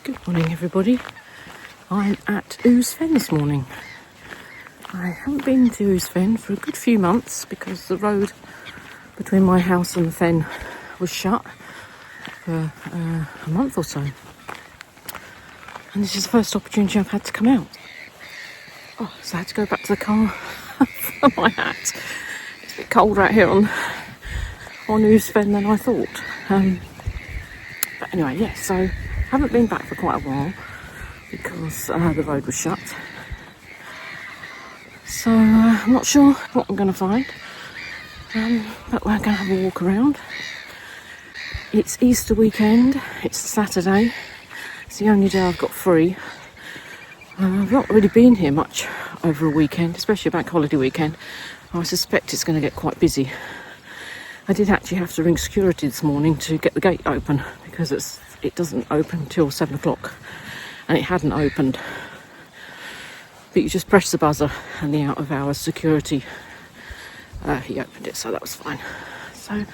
Good morning everybody. I'm at Ouse Fen this morning. I haven't been to Ouse Fen for a good few months because the road between my house and the fen was shut for a month or so. And this is the first opportunity I've had to come out. Oh, so I had to go back to the car for my hat. It's a bit colder out here on Ouse Fen than I thought. But anyway, yeah, so I haven't been back for quite a while because the road was shut. So I'm not sure what I'm going to find, but we're going to have a walk around. It's Easter weekend, it's Saturday, it's the only day I've got free. I've not really been here much over a weekend, especially a bank holiday weekend. I suspect it's going to get quite busy. I did actually have to ring security this morning to get the gate open because it doesn't open till 7 o'clock and it hadn't opened. But you just press the buzzer and the out of hours security, he opened it, so that was fine. So yeah,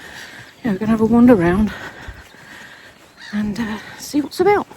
we're going to have a wander around and see what's about.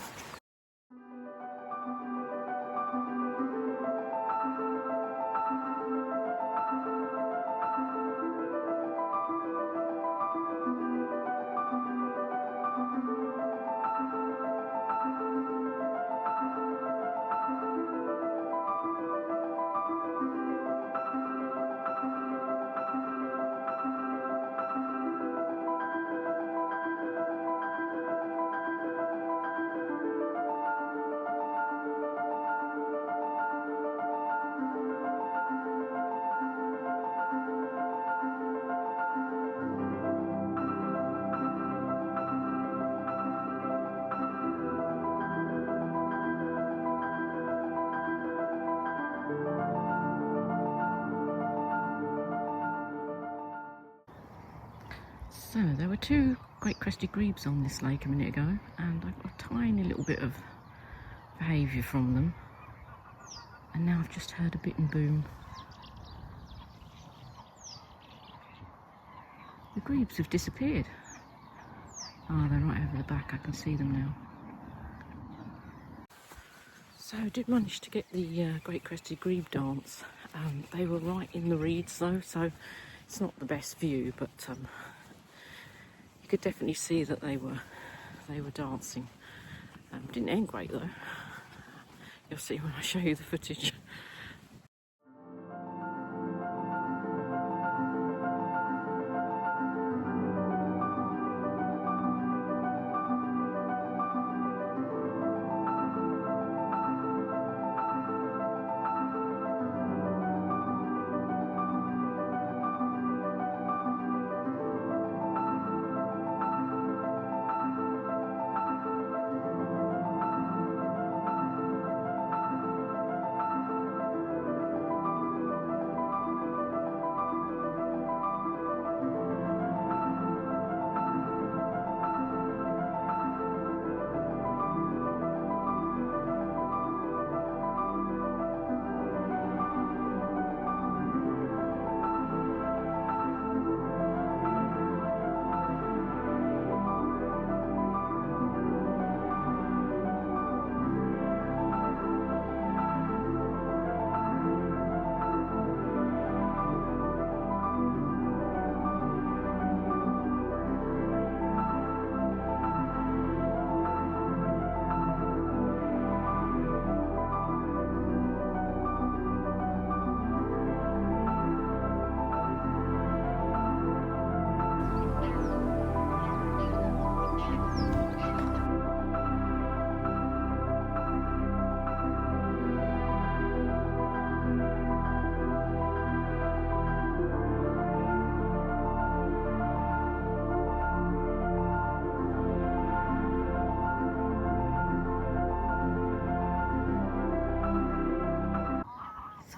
So there were two great-crested grebes on this lake a minute ago, and I got a tiny little bit of behaviour from them, and now I've just heard a bit and boom. The grebes have disappeared. Oh, they're right over the back, I can see them now. So I did manage to get the great-crested grebe dance. They were right in the reeds though, so it's not the best view, but you could definitely see that they were dancing. Didn't end great though. You'll see when I show you the footage.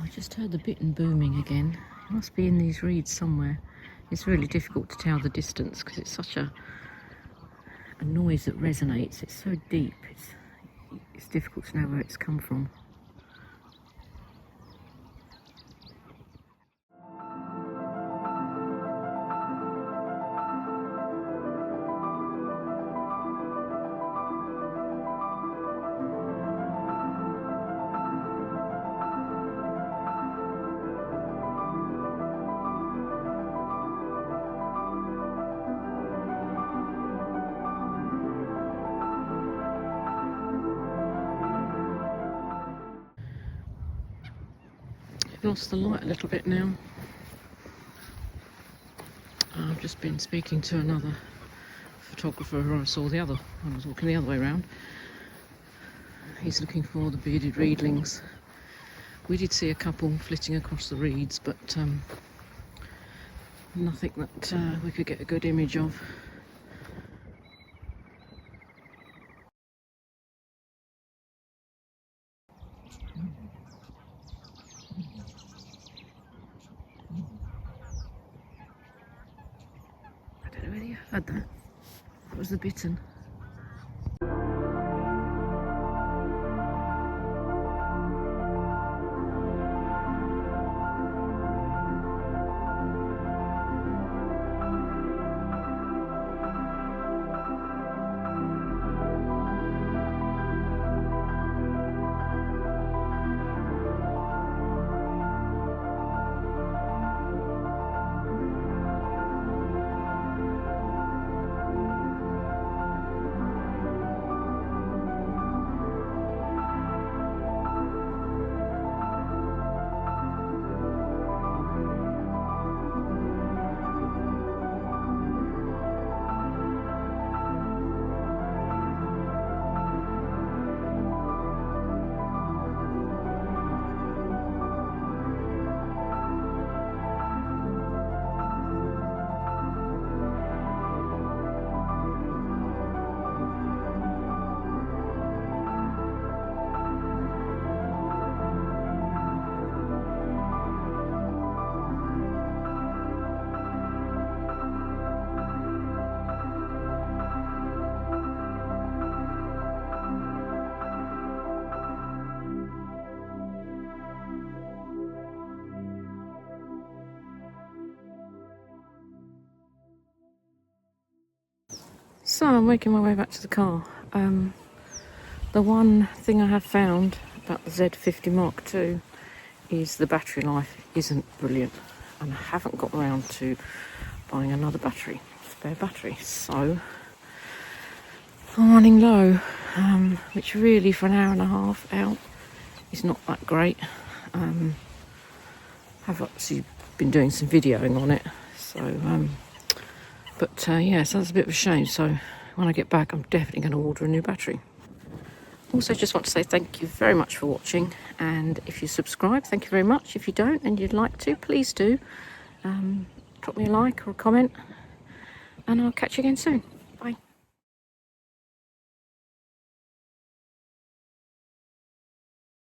I just heard the bitten booming again. It must be in these reeds somewhere. It's really difficult to tell the distance because it's such a noise that resonates. It's so deep. It's difficult to know where it's come from. lost the light a little bit now. I've just been speaking to another photographer who I saw the other, I was walking the other way around. He's looking for the bearded reedlings. We did see a couple flitting across the reeds, but nothing that we could get a good image of. I don't know whether you heard that. That was the bittern. So I'm making my way back to the car. The one thing I have found about the Z50 Mark II is the battery life isn't brilliant, and I haven't got around to buying another battery, spare battery, so I'm running low, which really for an hour and a half out is not that great. I've actually been doing some videoing on it, so yeah, so that's a bit of a shame. So when I get back, I'm definitely going to order a new battery. Also, just want to say thank you very much for watching, and if you subscribe, thank you very much. If you don't and you'd like to, please do. Drop me a like or a comment, and I'll catch you again soon.